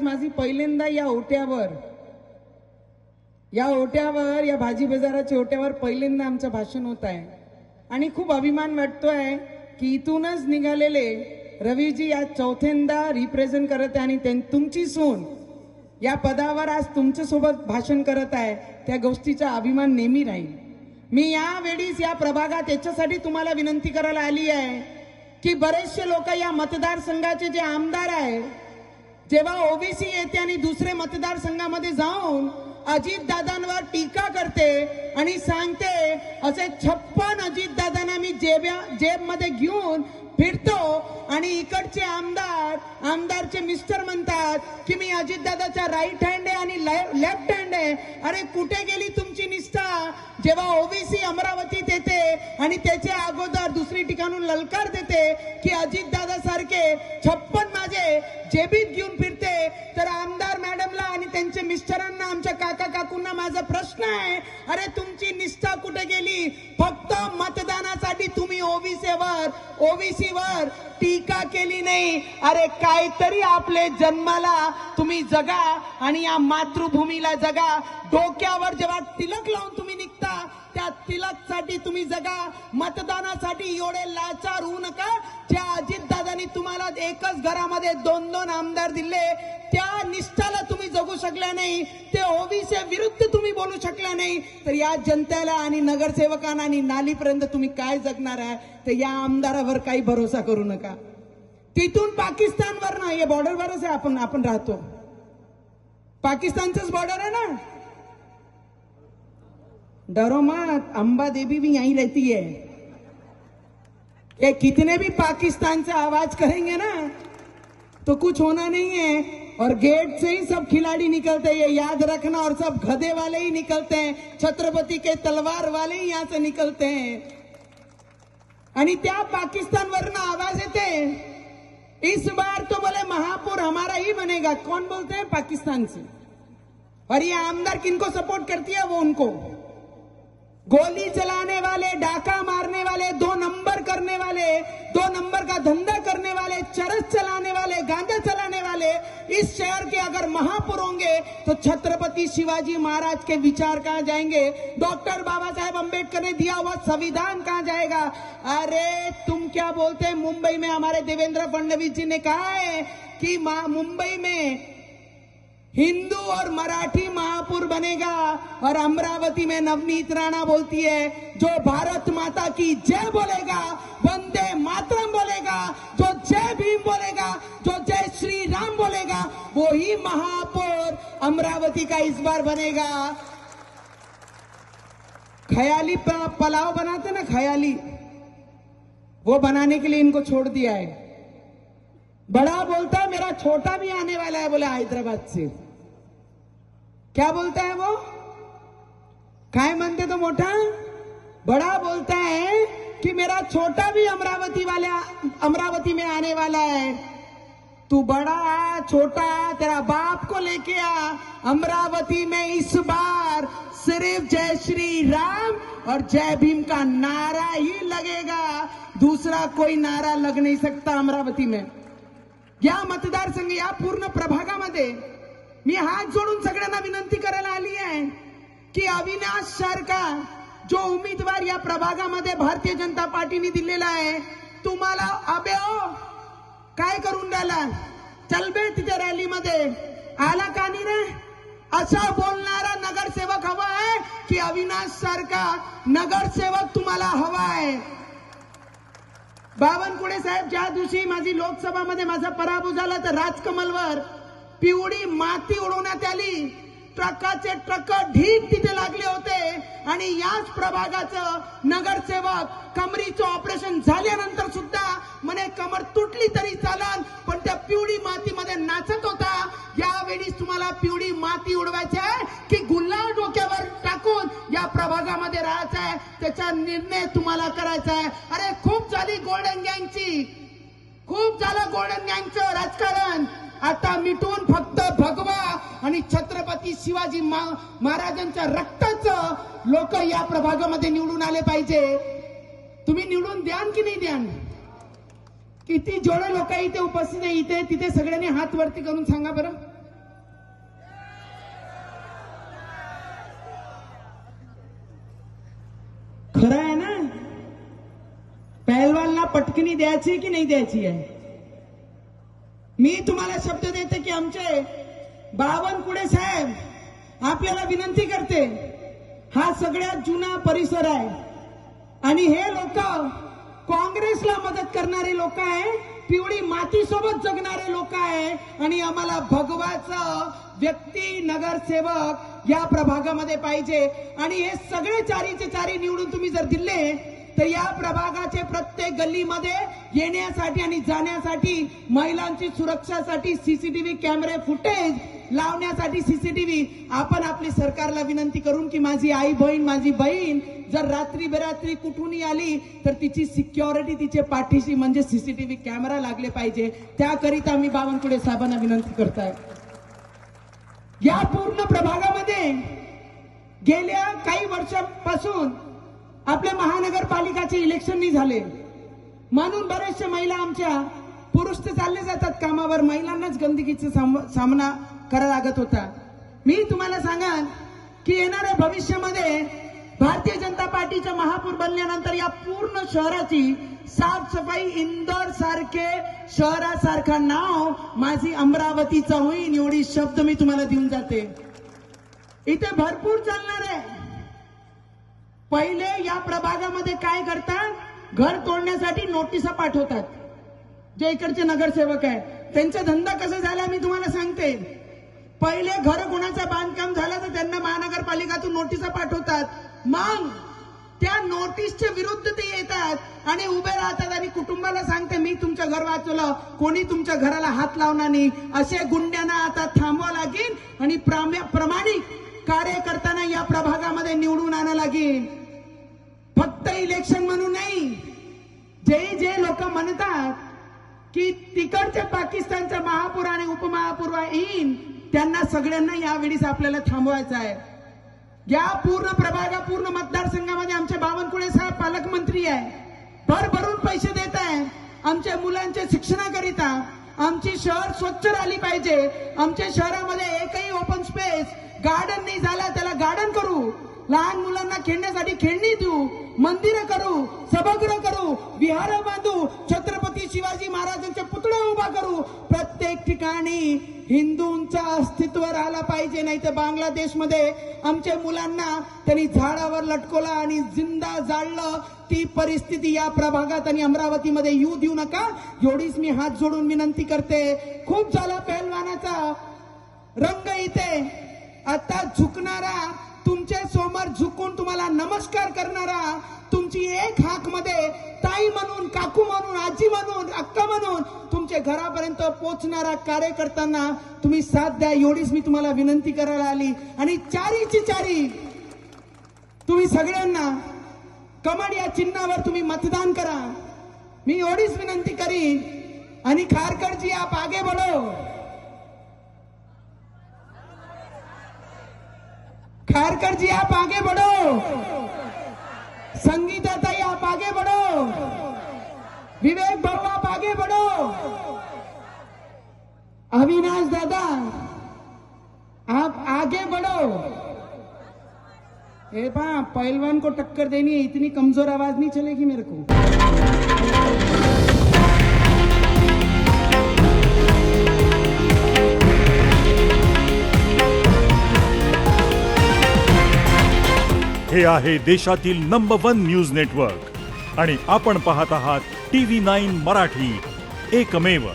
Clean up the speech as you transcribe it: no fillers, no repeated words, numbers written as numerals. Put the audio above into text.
माझी पहिल्यांदा या ओट्यावर या भाजी बाजाराच्या ओट्यावर पहिल्यांदा आमचं भाषण होत आहे आणि खूप अभिमान वाटतोय की इथूनच निघालेले रवीजी आज चौथ्यांदा रिप्रेझेंट करत आहे आणि तुमची सून या पदावर आज तुमच्या सोबत भाषण करत आहे, त्या गोष्टीचा अभिमान नेहमी राहील। मी यावेळीच या प्रभागात याच्यासाठी तुम्हाला विनंती करायला आली आहे की बरेचसे लोक या मतदारसंघाचे जे आमदार आहे, जेव्हा ओबीसी येते आणि दुसरे मतदारसंघामध्ये जाऊन अजितदादांवर टीका करते आणि सांगते असे 56 अजितदादांना मी जेबमध्ये घेऊन फिरतो आणि इकडचे आमदारचे मिस्टर म्हणतात की मी अजितदादाचा राईट हँड आहे आणि लेफ्ट हँड आहे। अरे कुठे गेली तुमची निष्ठा? जेव्हा ओबीसी अमरावतीत येते आणि त्याच्या अगोदर दुसरी ठिकाणून ललकार देते की अजितदादा सारखे 56 माझे जेबीत घेऊन फिरते, तर आमदार मॅडमला आणि त्यांचे मिस्टरांना, आमच्या काका काकूंना माझा प्रश्न आहे, अरे तुमची निष्ठा कुठे गेली? फक्त मतदानासाठी तुम्ही ओबीसीवर टीका केली नाही। अरे काहीतरी आपले जन्माला तुम्ही जगा आणि या मातृभूमीला जगा। डोक्यावर जेव्हा तिलक लावून तुम्ही निघता त्या तिलकसाठी तुम्ही जगा, मतदानासाठी एवढे लाचार होऊ नका। ज्या अजितदादांनी तुम्हाला एकच घरामध्ये 2-2 आमदार दिले, त्या निष्ठाला तुम्ही जगू शकल्या नाही, ते ओबीसी विरुद्ध तुम्ही बोलू शकला नाही, तर या जनतेला आणि नगरसेवकांना आणि नालीपर्यंत तुम्ही काय जगणार आहे? तर या आमदारावर काही भरोसा करू नका। तिथून पाकिस्तानवर ना, हे बॉर्डरवरच आहे, आपण राहतो, पाकिस्तानचंच बॉर्डर है ना। डरो मत, अंबा देवी भी यहीं रहती है। ये कितने भी पाकिस्तान से आवाज करेंगे ना तो कुछ होना नहीं है। और गेट से ही सब खिलाड़ी निकलते हैं, ये याद रखना। और सब गधे वाले ही निकलते हैं, छत्रपति के तलवार वाले ही यहां से निकलते हैं। आणि त्या पाकिस्तान वरना आवाज येते, इस बार तो बोले महापौर हमारा ही बनेगा। कौन बोलते हैं? पाकिस्तान से। और ये आमदार किनको सपोर्ट करती है? वो उनको गोली चलाने वाले, डाका मारने वाले, 2 नंबर करने वाले, 2 नंबर का धंधा करने वाले, चरस चलाने वाले, गांजा चलाने वाले इस शहर के अगर महापौर होंगे तो छत्रपति शिवाजी महाराज के विचार कहां जाएंगे? डॉक्टर बाबा साहेब अंबेडकर ने दिया हुआ संविधान कहां जाएगा? अरे तुम क्या बोलते हैं? मुंबई में हमारे देवेंद्र फडणवीस जी ने कहा है कि मुंबई में हिंदू और मराठी महापौर बनेगा। और अमरावती में नवनीत राणा बोलती है, जो भारत माता की जय बोलेगा, वंदे मातरम बोलेगा, जो जय भीम बोलेगा, जो जय श्री राम बोलेगा, वो ही महापौर अमरावती का इस बार बनेगा। ख्याली पुलाव बनाते ना, ख्याली, वो बनाने के लिए इनको छोड़ दिया है। बड़ा बोलता है मेरा छोटा भी आने वाला है, बोले हैदराबाद से। क्या बोलता है वो? काय म्हणते तो मोठा? बड़ा बोलता है कि मेरा छोटा भी अमरावती में आने वाला है। तू बड़ा छोटा तेरा बाप को लेके आ। अमरावती में इस बार सिर्फ जय श्री राम और जय भीम का नारा ही लगेगा, दूसरा कोई नारा लग नहीं सकता अमरावती में। या मतदारसंघ, या पूर्ण प्रभागामध्ये मी हात जोडून सगळ्यांना विनंती करायला आली आहे की अविनाश सारखा जो उमेदवार या प्रभागामध्ये भारतीय जनता पार्टीने दिलेला आहे, तुम्हाला अबे ओ काय करून राहिला? चल बे तिथे रॅलीमध्ये आला का नाही रे? असा बोलणारा नगरसेवक हवा आहे की अविनाश सारखा नगरसेवक तुम्हाला हवा आहे? बावनकुळे साहेब, ज्या दिवशी माझी लोकसभामध्ये माझा पराभव झाला तर राजकमलवर पिवळी माती उडवण्यात आली, ट्रकाचे ट्रक ढीक तिथे लागले होते आणि याच प्रभागाचं नगरसेवक कमरीचं ऑपरेशन झाल्यानंतर सुद्धा म्हणे कमर तुटली तरी चालन, पण त्या पिवळी मातीमध्ये नाचत होता। यावेळी तुम्हाला पिवळी माती उडवायची आहे की गुलाल डोक्यावर टाकून या प्रभागामध्ये राहायचं आहे, त्याचा निर्णय तुम्हाला करायचा आहे। अरे खूप झाली गोल्डन गँगची, खूप झालं गोल्डन गँगचं राजकारण। आता मिटून फक्त भगवा आणि छत्रपती शिवाजी महाराजांच्या रक्ताचं लोक या प्रभागामध्ये निवडून आले पाहिजे। तुम्ही निवडून द्यान की नाही द्यान? किती जेवढे लोक इथे उपस्थित आहे, इथे तिथे सगळ्यांनी हात वरती करून सांगा बरं, पटकनी द्यायची की नाही द्यायची आहे? मी तुम्हाला शब्द देते की आमचे बावनकुळे साहेब आपल्याला विनंती करते, हा सगळ्यात जुना परिसर आहे आणि हे लोक काँग्रेसला मदत करणारे लोक आहे, पिवळी माती सोबत जगणारे लोक आहे आणि आम्हाला भगवाचं व्यक्ती नगरसेवक या प्रभागामध्ये पाहिजे आणि हे सगळे चारीचे चारी निवडून तुम्ही जर दिले तर या प्रभागाचे प्रत्येक गल्लीमध्ये येण्यासाठी आणि जाण्यासाठी महिलांची सुरक्षासाठी सीसीटीव्ही कॅमेरे फुटेज लावण्यासाठी सीसीटीव्ही आपण आपली सरकारला विनंती करून की माझी आई बहीण माझी बहीण जर रात्री बेरात्री कुठूनही आली तर तिची सिक्युरिटी तिचे पाठीशी म्हणजे सीसीटीव्ही कॅमेरा लागले पाहिजे. त्याकरिता मी बावनकुळे साहेबांना विनंती करताय. या पूर्ण प्रभागामध्ये गेल्या काही वर्षांपासून आपल्या महानगरपालिकाचे इलेक्शन नाही झाले म्हणून बरेचशे महिला आमच्या पुरुष तर चालले जातात कामावर, महिलांनाच गंदगीचा सामना करावा लागत होता. मी तुम्हाला सांगाल की येणाऱ्या भविष्यामध्ये भारतीय जनता पार्टीच्या महापौर बनल्यानंतर या पूर्ण शहराची साफसफाई इंदोर सारखे शहरासारखा नाव माझी अमरावतीचा होईल एवढी शब्द मी तुम्हाला देऊन जाते. इथे भरपूर चालणार आहे. पहिले या प्रभागामध्ये काय करतात, घर तोडण्यासाठी नोटिसा पाठवतात. जे इकडचे नगरसेवक आहे त्यांचा धंदा कसा झाला मी तुम्हाला सांगते. पहिले घर कोणाचं बांधकाम झालं तर त्यांना महानगरपालिकातून नोटिसा पाठवतात, मग त्या नोटीसच्या विरुद्ध ते येतात आणि उभे राहतात आणि कुटुंबाला सांगते मी तुमचं घर वाचवलं, कोणी तुमच्या घराला हात लावणार नाही. असे गुंड्यांना आता थांबवा लागेल आणि प्रामाणिक कार्यकर्त्यांना या प्रभागामध्ये निवडून आणा लागेल. फक्त इलेक्शन म्हणून नाही, जे लोक म्हणतात की तिकडच्या पाकिस्तानचा महापौर आणि उपमहापौर येईन त्यांना सगळ्यांना यावेळीच आपल्याला थांबवायचं आहे. या पूर्ण प्रभागा पूर्ण मतदारसंघामध्ये आमचे बावनकुळे साहेब पालकमंत्री आहे, भरभरून पैसे देत आहे आमच्या मुलांच्या शिक्षणाकरिता. आमची शहर स्वच्छ राहिली पाहिजे. आमच्या शहरामध्ये एकही ओपन स्पेस गार्डन नाही झाला त्याला गार्डन करू, लहान मुलांना खेळण्यासाठी खेळणी देऊ, मंदिरं करू, सभागृह करू, विहार बांधू, छत्रपती शिवाजी महाराजांचे पुतळे उभा करू. प्रत्येक ठिकाणी हिंदूंचा अस्तित्व राहिला पाहिजे, नाही तर बांगलादेशमध्ये आमच्या मुलांना त्यांनी झाडावर लटकवलं आणि जिंदा जाळलं. ती परिस्थिती या प्रभागात आणि अमरावतीमध्ये येऊ देऊ नका एवढीच मी हात जोडून विनंती करते. खूप झाला पहलवानाचा रंग इथे. आता झुकणारा तुमच्या समोर झुकून तुम्हाला नमस्कार करणारा, तुमची एक हाक मध्ये ताई म्हणून, काकू म्हणून, आजी म्हणून, अक्का म्हणून तुमच्या घरापर्यंत पोहोचणारा कार्यकर्त्यांना तुम्ही साथ द्या एवढीच मी तुम्हाला विनंती करायला आली. आणि चारीची चारी तुम्ही सगळ्यांना कमळ या चिन्हावर तुम्ही मतदान करा मी एवढीच विनंती करीन. आणि खारकरजी आप आगे बढ़ो, खारकर जी आप आगे बढ़ो, संगीता ताई आप आगे बढ़ो, विवेक भाऊ आप आगे बढ़ो, अविनाश दादा आप आगे बढ़ो. ए पा पहलवान को टक्कर देनी है, इतनी कमजोर आवाज नहीं चलेगी मेरे को. हे आहे देशातील नंबर 1 न्यूज नेटवर्क आणि आपण पाहत आहात TV9 मराठी, एकमेव.